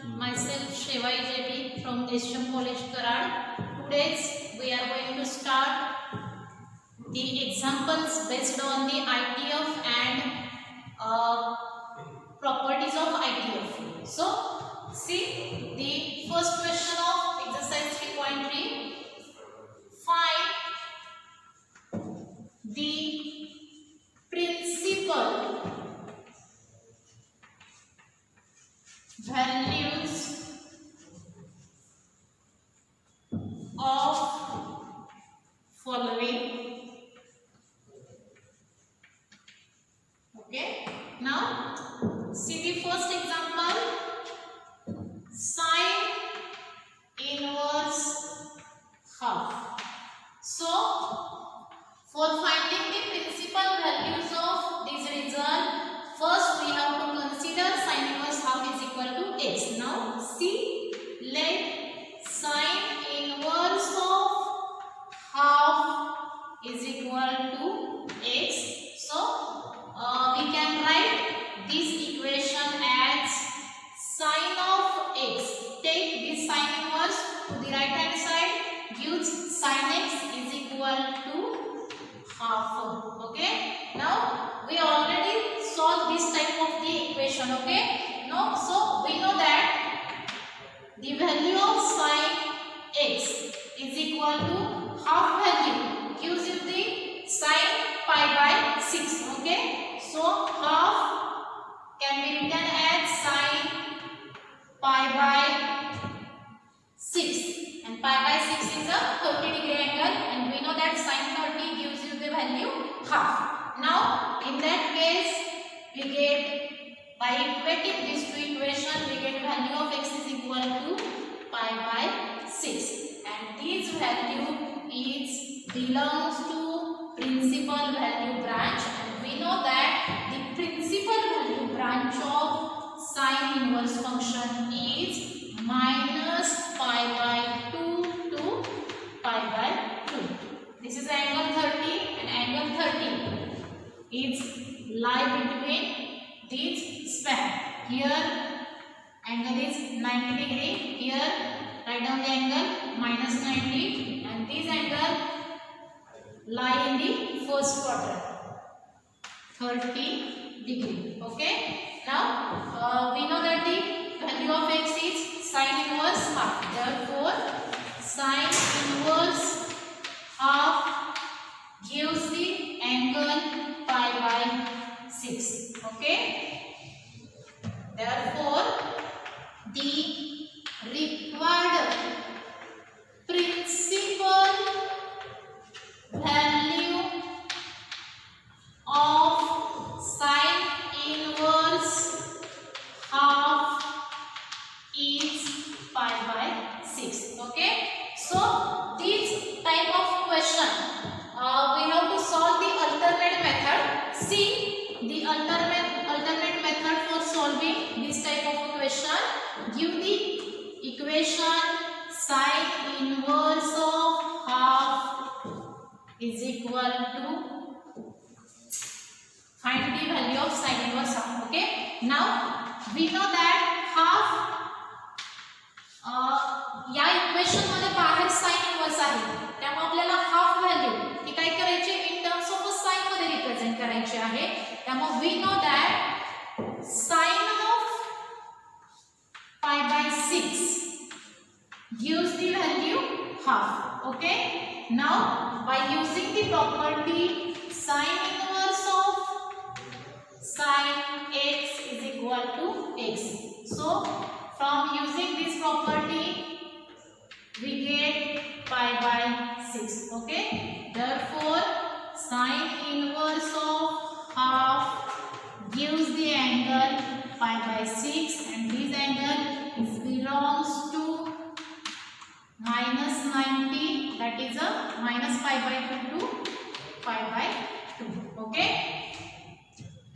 myself Shevai JB from HM College Karad. Today we are going to start the examples based on the ITF and properties of ITF. So, see the first question of exercise 3.3. Find the principal values of following. Okay, now see the first example. Sine inverse half. So for finding the principal values of this result, first we have to consider sine inverse half is equal to x. Now see, let sine inverse of half is equal to x. So we can write this equation as sine of x. Take this sine inverse to the right hand side, gives sine x is equal to half. Okay, now we already solved this type of the equation. Okay, now so we know that the value of sine x is equal to half value gives you the sine pi by 6. Okay, so half can be written as sine pi by 6, and pi by 6 is a 30-degree angle, and we know that sine 30 gives you the value half. Now in that case we get, by equating these two equations, we get value of x is equal to pi by 6, and this value is belongs to principal value branch, and we know that the principal value branch of sine inverse function is minus pi by 2 to pi by 2. This is angle 30, and angle 30 is lie between this span. Here angle is 90 degree, here write down the angle minus 90, and this angle lie in the first quadrant, 30 degree. Okay, now we know that the value of x is sine inverse half. Therefore sine inverse half gives the angle pi by 6. Okay, therefore the required principal value of sine inverse half is pi by 6. Okay, so this type of question we have to solve the alternate method. See the alternate method for solving this type of question. Give the equation sine inverse of half is equal to, find the value of sine inverse half. Okay, now we know that half या equation मध्ये बाहेर sign inverse आहे, त्यामुळे आपल्याला half value ती काय करायची in terms of sine मध्ये रिप्रेझेंट करायची आहे. त्यामुळे we know that sine of pi by 6 gives the value half. Okay, now by using the property sine inverse of sine x is equal to x, so from using this property we get pi by 6. Okay, therefore sine inverse of half gives the angle pi by 6, and this angle belongs to minus 90, that is a minus pi by 2 to pi by 2. Okay,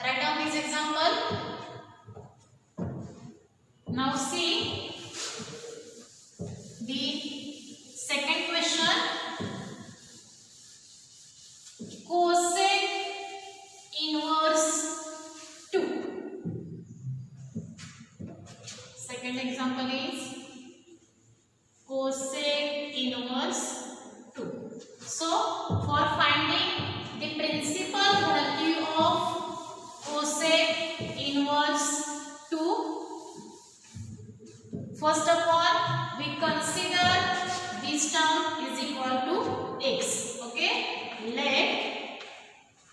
write down this example. Now see the second question. Cosec inverse 2. second example is cosec inverse 2. So for finding the principal value of cosec inverse 2, first of all we consider this term is equal to x. Okay, let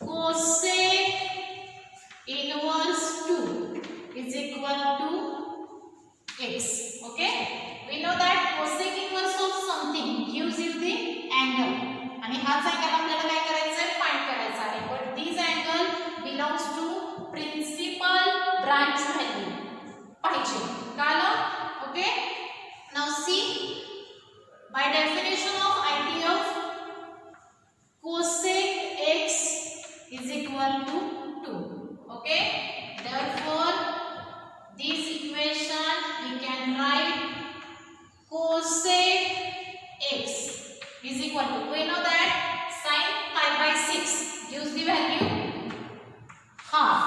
cosec inverse 2 is equal to x. Okay, we know that cosec inverse of something gives you the angle आणि हाच angle आपल्याला काय करायचा आहे, find करायचा आहे. But this angle belongs to principal branch value पाहिजे कळलं. Okay, now see by definition of idea of cosec x is equal to 2. Okay, therefore this equation we can write cosec x is equal to, we know that sin pi by 6 gives the value half.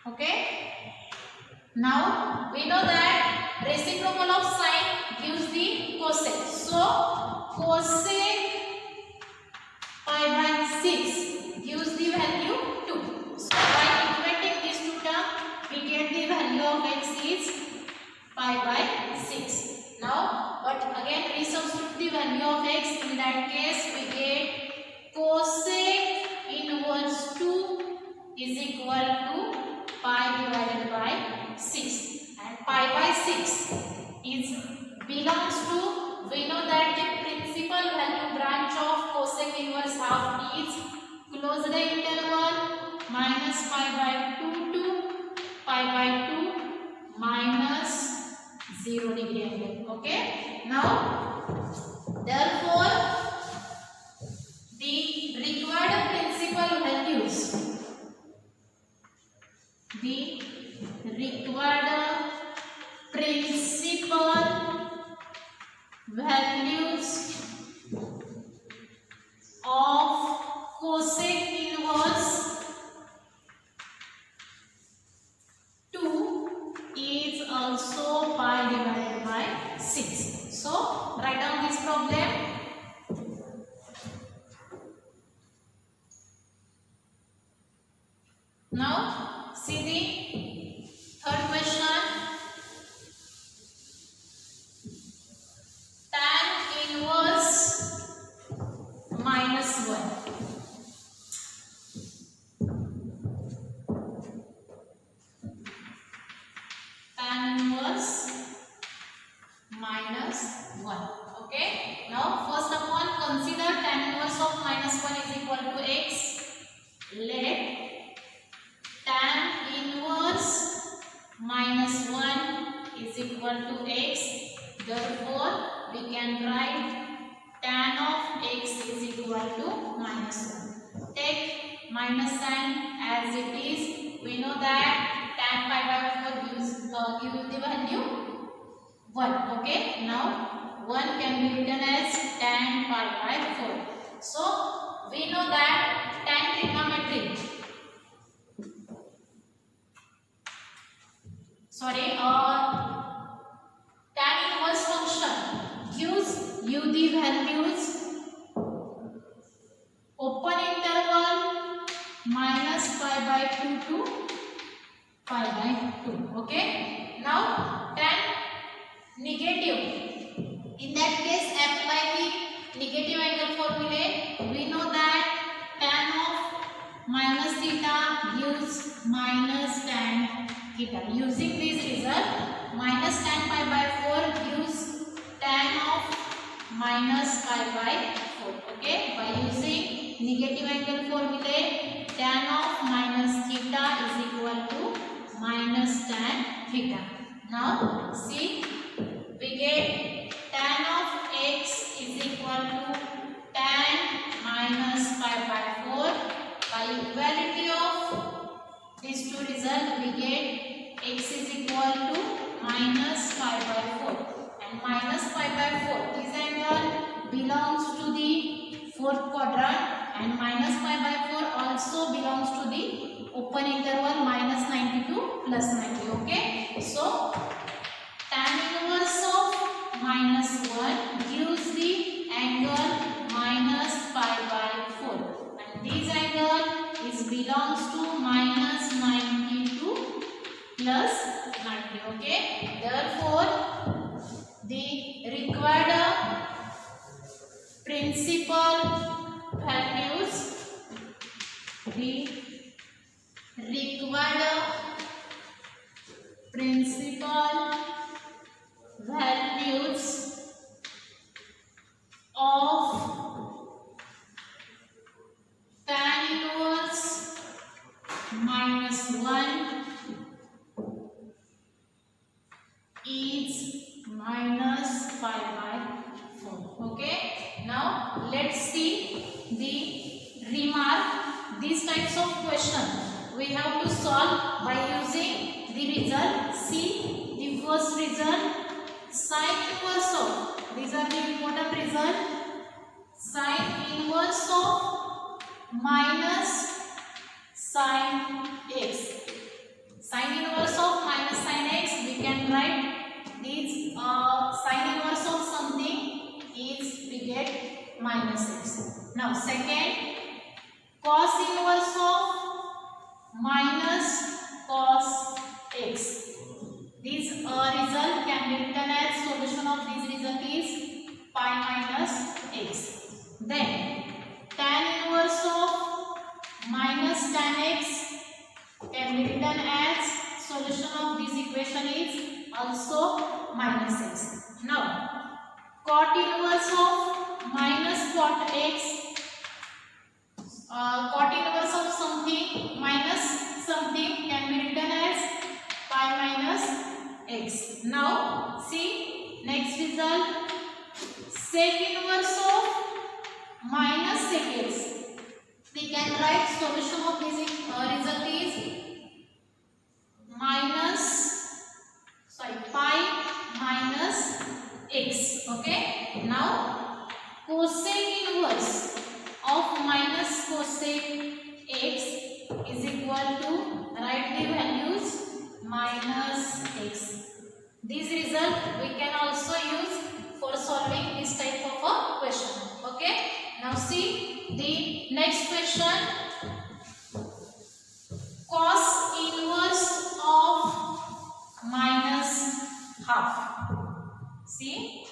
Okay, now we know that reciprocal of sin gives the cosec, so cosec pi by 6 gives the value 2. So by equating these two terms we get the value of x is pi by 6. Now but again resubstitute the value of x, in that case we get cosec inverse 2 is equal to pi divided by 6, and pi by 6 is belongs to, we know that the principal value branch of cosec inverse half is closed interval minus pi by 2 to pi by 2 minus 0 degree angle. Okay, now therefore the required principal values, the required principal values of cosec inverse 2 is also pi divided by 6. So write down this problem. Now see the third question. Tan inverse minus 1. Tan inverse minus 1. Okay, now first of all consider tan inverse of minus 1 is equal to x. Let tan inverse minus 1 is equal to x, therefore we can write tan of x is equal to minus 1. Take minus sign as it is, we know that tan pi by 4 gives the value 1. Okay, now 1 can be written as tan pi by 4. So we know that tan trigonometry, tan inverse function gives you the values open interval minus pi by 2 to pi by 2. Okay, now tan negative, in that case apply the negative angle formula. We know that tan of minus theta gives minus tan theta. Using this result, minus tan pi by 4 gives tan of minus pi by 4. Okay, by using negative angle formula, tan of minus theta is equal to minus tan theta. Now see, we get tan of x is equal to tan minus pi by 4. By equality of these two results, we get x is equal to minus pi by 4 and minus pi by 4. This angle belongs to the fourth quadrant, and minus pi by 4 also belongs to the open interval minus 90 to plus 90. Okay. the required principal values of tan inverse minus 1 is minus pi by 4. Okay, now let's see the remark. These types of question we have to solve by using the result. See the first result, sine inverse of, these are the important result, sine inverse of minus sine x. Sine inverse of minus sine x, we can write this sine inverse of something is we get minus x. Now second, cos inverse of minus cos x. This result can be written as solution of this result is pi minus x. Then tan inverse of minus tan x can be written as solution of this equation is also minus x. Now cot inverse of minus cot x, cot inverse of something minus something can be written as pi minus x. Now see next result, sec inverse of minus sec x. We can write solution of this result is pi minus x. Okay, now cosec inverse of minus cosec x is equal to, write the values, minus x. This result we can also use for solving this type of a question. Okay, now see the next question, cos inverse of minus half. See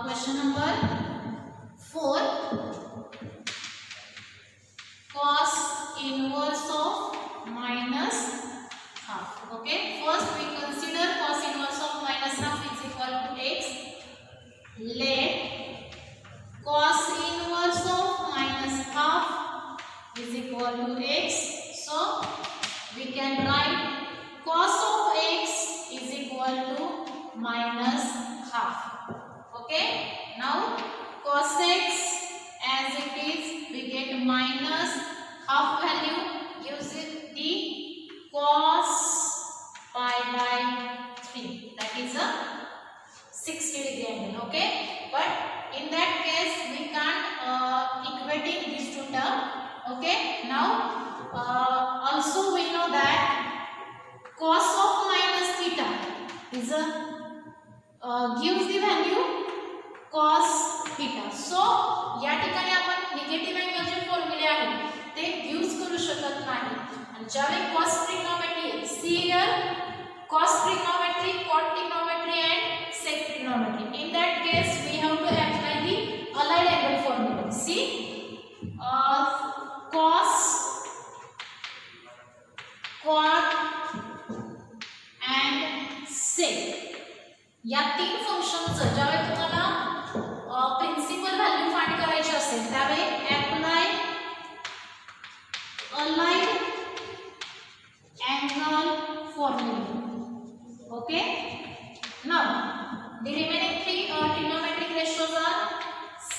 question number 4, cos inverse of minus half. Okay, first we consider cos inverse of minus half is equal to x. Let cos inverse of minus half is equal to x. So we can write cos of x is equal to minus half. Okay, now cos x as it is, we get minus half value, use it the cos pi by 3, that is a 60-degree angle. Okay, but in that case we can't equating these two terms. Okay, now also we know that cos of minus theta is a gives the value cos theta. So या ठिकाणी आपण negative अँगलचे फॉर्म्युले आहेत ते use करू शकत नाही. आणि ज्यावेळी cos trigonometry, see here cos trigonometry, cot trigonometry and sec trigonometry, in that case we have to apply the allied angle formula. See cos, cot and sec या तीन फंक्शनचं ज्यावेळी तुम्हाला प्रिन्सिपल व्हॅल्यू फाइंड करायची असेल त्यावेळी apply allied angle formula. Okay, now the remaining three trigonometric ratios are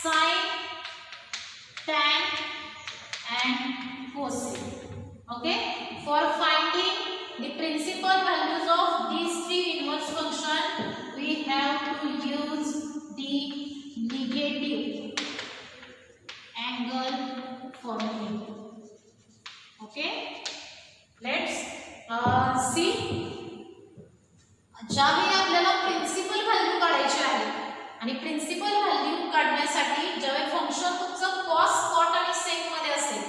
sine, tan and cosec. Okay, for finding the principal values of these three inverse function we have to use the negative angle formula. Okay, let's see. ज्यावेळी आपल्याला principal value काढायची आहे आणि principal value काढण्यासाठी ज्यावेळी function तुमचं cos, cot आणि sec मध्ये असेल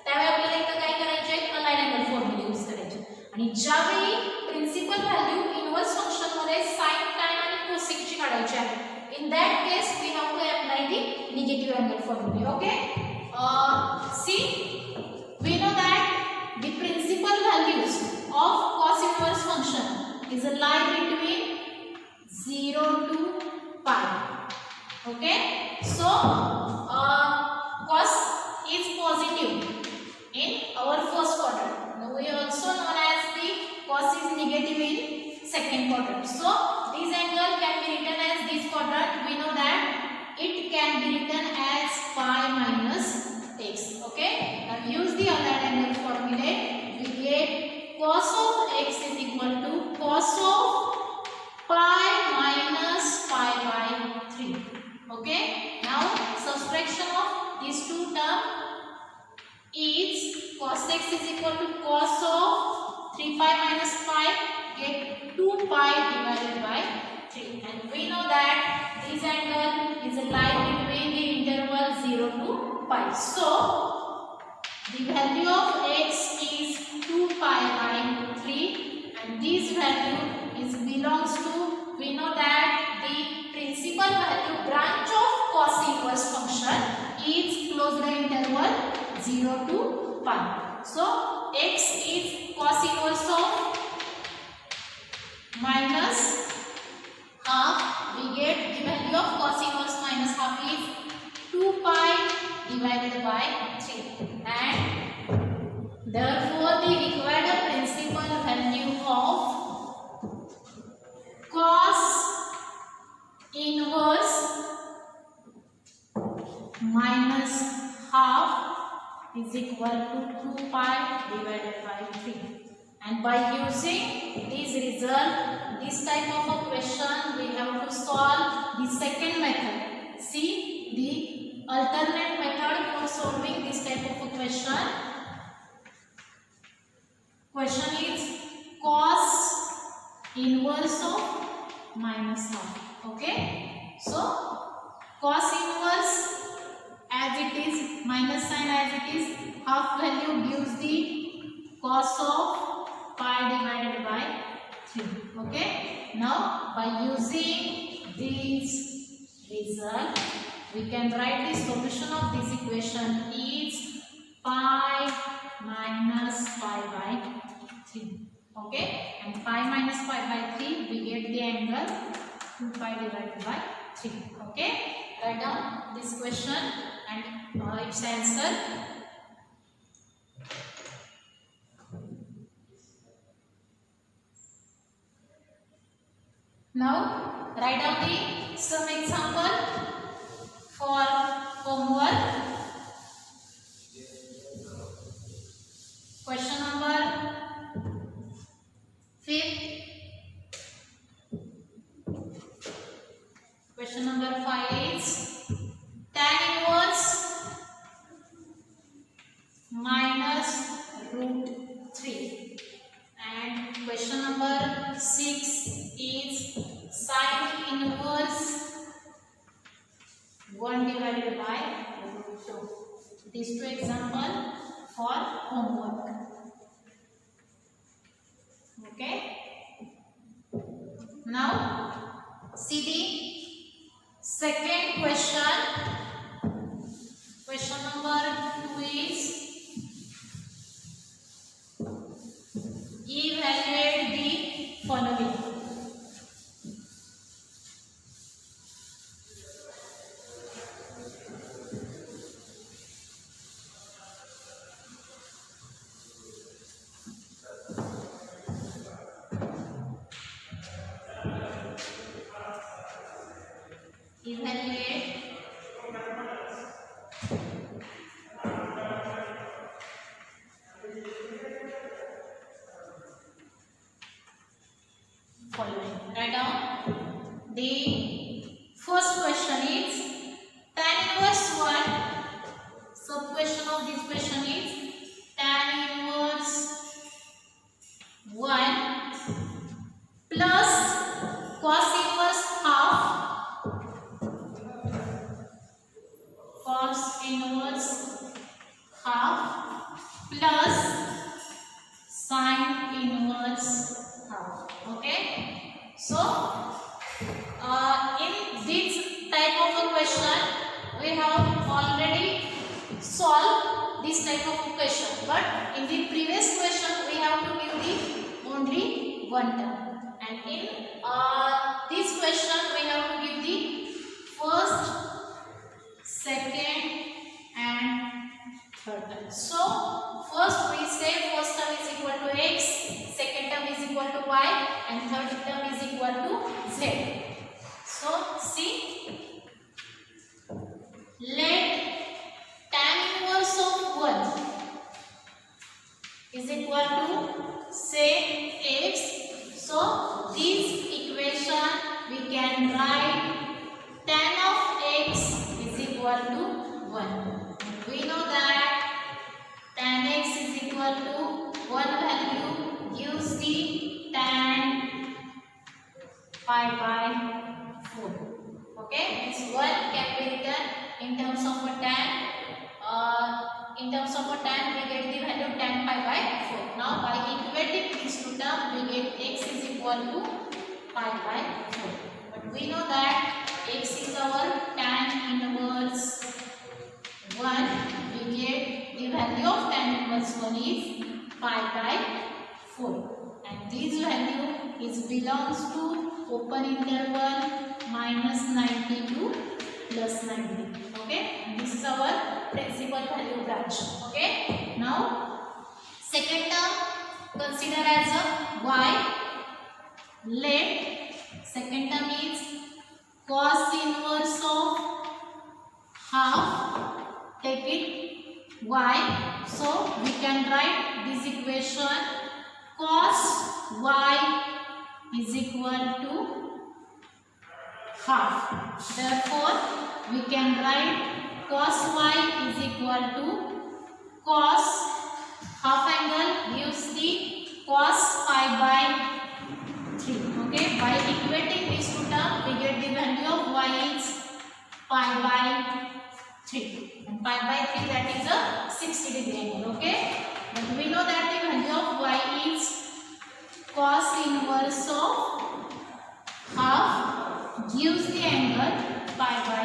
त्यावेळी आपल्याला इथं काय करायचे आहे, अलाइड अँगल फॉर्म्युला यूज करायचे. आणि ज्यावेळी प्रिन्सिपल व्हॅल्यू इनव्हर्स फंक्शन मध्ये sin, tan आणि cosec ची काढायची आहे, in that case we have to apply the negative angle formula. Okay, see, we know is a lie between 0 to pi. Okay, so cos is positive in our first quadrant. Now we also known as the cos is negative in second quadrant. So this angle can be written as this quadrant. We know that it can be written as pi minus x. Okay, now use the allied angle formula. We get cos of x is equal to cos of pi minus pi by 3. Okay, now subtraction of these two terms is cos x is equal to cos of 3 pi minus pi, get 2 pi divided by 3, and we know that this angle is a line between the interval 0 to pi. So the value of x is 2 pi by 3, and this value is belongs to, we know that the principal value branch of cos inverse function is close the interval 0 to pi. So x is cos inverse of minus half. We get the value of cos inverse minus half is 2 pi divided by 3, and therefore the required principal value of cos inverse minus half is equal to 2 pi divided by 3. And by using this result, this type of a question, we have to solve the second method. See the alternate method for solving this type of a question. Question is cos inverse of minus half. Okay, so cos inverse as it is, minus sign as it is, half value gives the cos of pi divided by 3. Okay, now by using this result, we can write the solution of this equation is pi minus pi by 3. Okay, and pi minus pi by 3, we get the angle 2 pi divided by 3. Okay, write down this question and its answer. Now write down the some example for homework. Question number 5. Question number 5 is tan inverse minus root 3, and question number 6 is sine inverse 1 divided by root 2. These two examples for homework. Okay. Now see the second question. Question number 2 is evaluate the following. Evaluate following. Write down. The first question is tan inverse 1. Sub question of this question is tan inverse 1 plus cos inverse half. Cos inverse half plus sine inverse half. Okay, so in this type of a question we have already solved this type of question, but in the previous question we have to give the only one term, And in this question we have to give the first, second and third term. So first we say first term is equal to x, second term is equal to y, and third term is equal to z. So see, let tan inverse of 1 is equal to say x. So this equation we can write tan of x is equal to 1. We know that tan x is equal to 1 value gives the tan pi by 4. Okay, this 1 can be written in terms of a tan. In terms of a tan, we get the value tan pi by 4. Now by equating these two terms, we get x is equal to pi by 4. But we know that x is our tan inverse 1. We get the value of tan inverse 1 is pi by 4. And this value is belongs to open interval minus 90 to plus 90. Okay, and this is our principal value branch. Okay, now second term consider as a y. Let second term is cos inverse of half, take it y. So we can write this equation cos y is equal to half. Therefore we can write cos y is equal to cos half angle gives the cos pi by 3. Okay, by equating these two terms we get the value of y is pi by 3, and pi by 3 that is a 60 degree angle. Okay, but we know that the value of y is cos inverse of half gives the angle pi by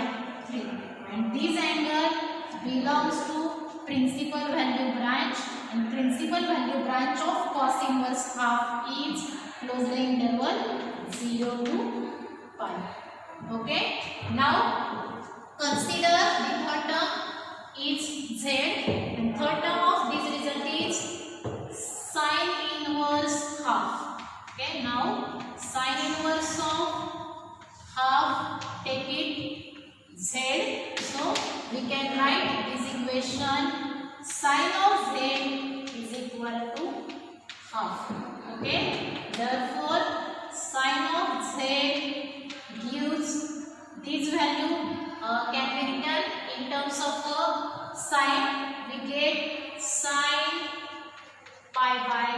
3, and this angle belongs to principal value branch, and principal value branch of cos inverse half is close the interval 0 to pi. Okay, now consider the third term is z, and third term of this result is sin inverse half. Okay, now sin inverse of half, take it z. So we can write this equation sin of z is equal to half. Okay, therefore sin of z gives this value can be written in terms of a sine. We get sine pi by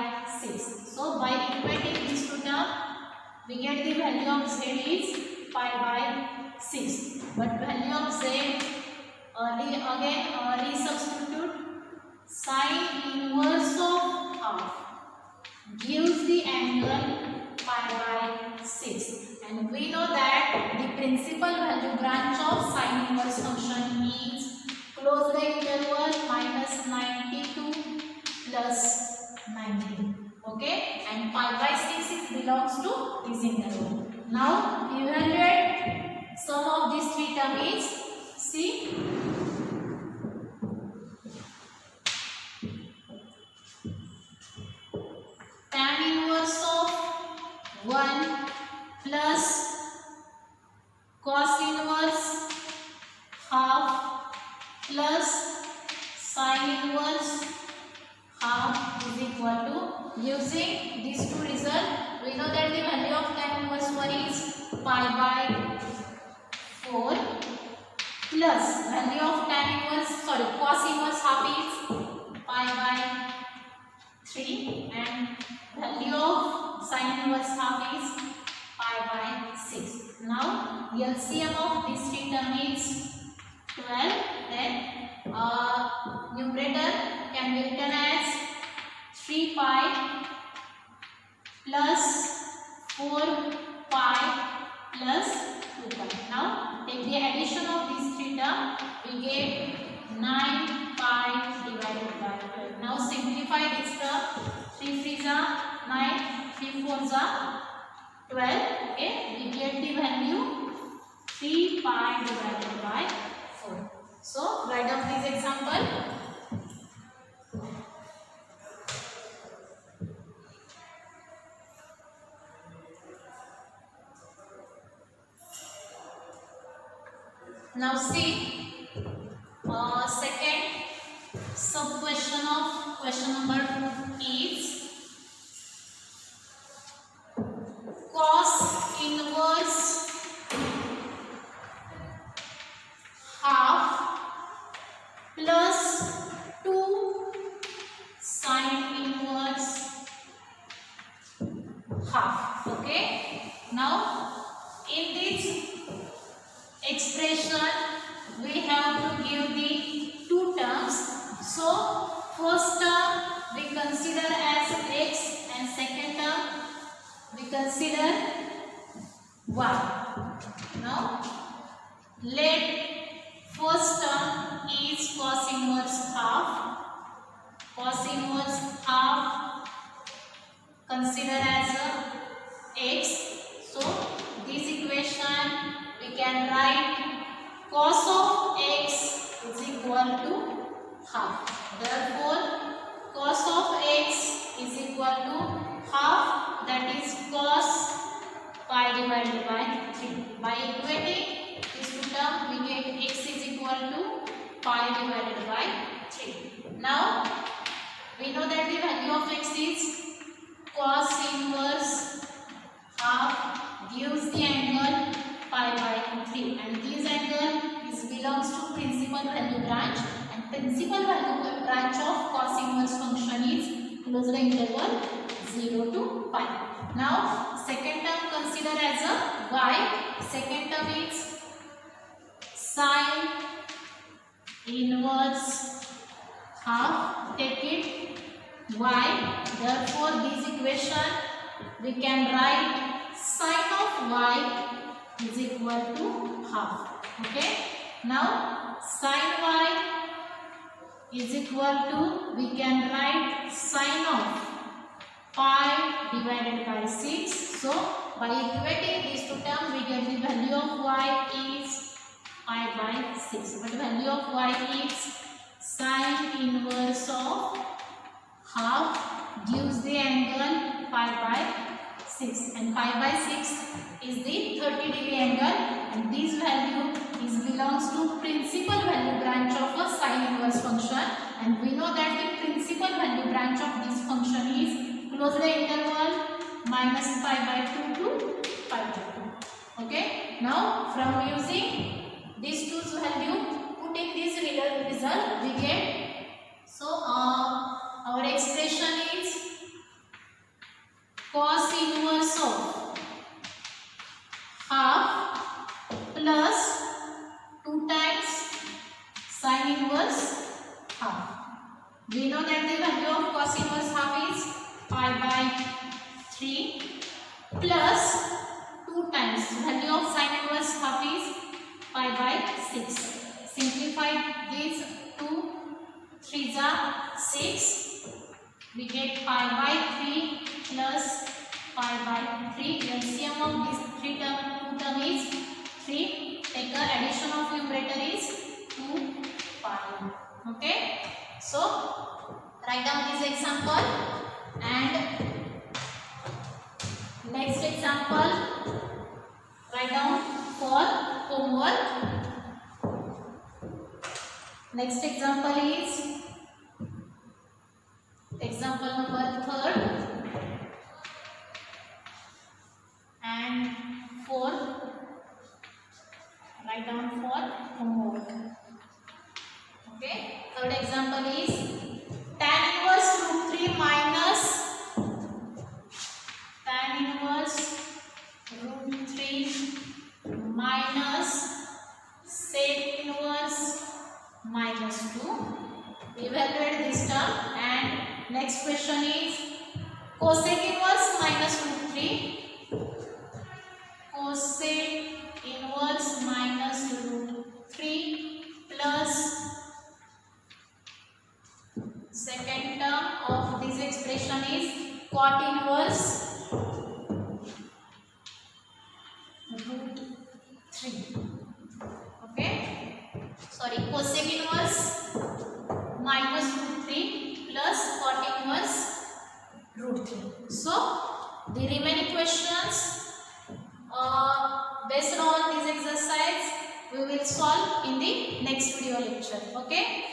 6. So by equating these two terms we get the value of z is pi by 6. But value of z again resubstitute sine inverse of half gives the angle pi by 6. And we know that the principal value branch of sine inverse function is close the interval minus 90 to plus 90. Okay, and pi by 6 belongs to this interval. Now evaluate sum of these three terms. See, tan inverse of 1 plus cos inverse half plus sin inverse half is equal to, using these two results we know that the value of tan inverse 1 is pi by 4 plus value of cos inverse half is pi by 3, and value of sin inverse half is pi by 6. Now LCM of this three term is 12. Then numerator can be written as 3 pi plus 4 pi plus 2 pi. Now take the addition of these three terms, we get 9 pi divided by 12. Now simplify this term. 3 3s are 9, 3 4s are 12. Okay, we get the value 3 pi divided by 4. So write down this example. Now see, second sub question of question number 2 is cos inverse half plus 2 sin inverse half. Okay, now in this expression we have to give the two terms. So first term we consider as x and second term we consider y. Now let first term is cos inverse half. Cos inverse half consider as x. So this equation we can write cos of x is equal to half. Therefore cos of x is equal to half, that is cos pi divided by 3. By equating this two term we get x is equal to pi divided by 3. Now we know that the value of x is cos inverse half gives the angle pi by 3, and this angle belongs to principal value branch, and principal value branch of cos inverse function is close the interval 0 to pi. Now second term consider as a y. Second term is sin inverse half, take it y. Therefore this equation we can write sin of y is equal to half. Okay, now sin y is equal to, we can write sin of pi divided by 6. So by equating these two terms we get the value of y is pi by 6, but value of y is sin inverse of half gives the angle pi by 6, and pi by 6 is the 30-degree angle, and this value belongs to principal value branch of a sin inverse function, and we know that the principal value branch of this function is close the interval minus pi by 2 to pi by 2. Okay, now from using these two value, putting this result we get, so our expression is cos inverse of half plus 2 times sin inverse half. We know that the value of cos inverse half is pi by 3 plus 2 times value of sin inverse half is pi by 6. Simplify these 2 3s are 6. We get pi by 3 plus pi by 3. LCM of this 2 term is 3. Take the addition of numerator is 2 pi. Okay. So write down this example, and next example write down for homework. Next example is example number 3rd and 4th. Write down for homework. Okay. Third example is tan inverse root 3 minus tan inverse root 3 minus sec inverse minus 2. Evaluate this term, and next question is cosec inverse minus root 3. Cosec inverse minus root 3 plus second term of this expression is cot inverse 3. So the remaining questions based on this exercise we will solve in the next video lecture. Okay.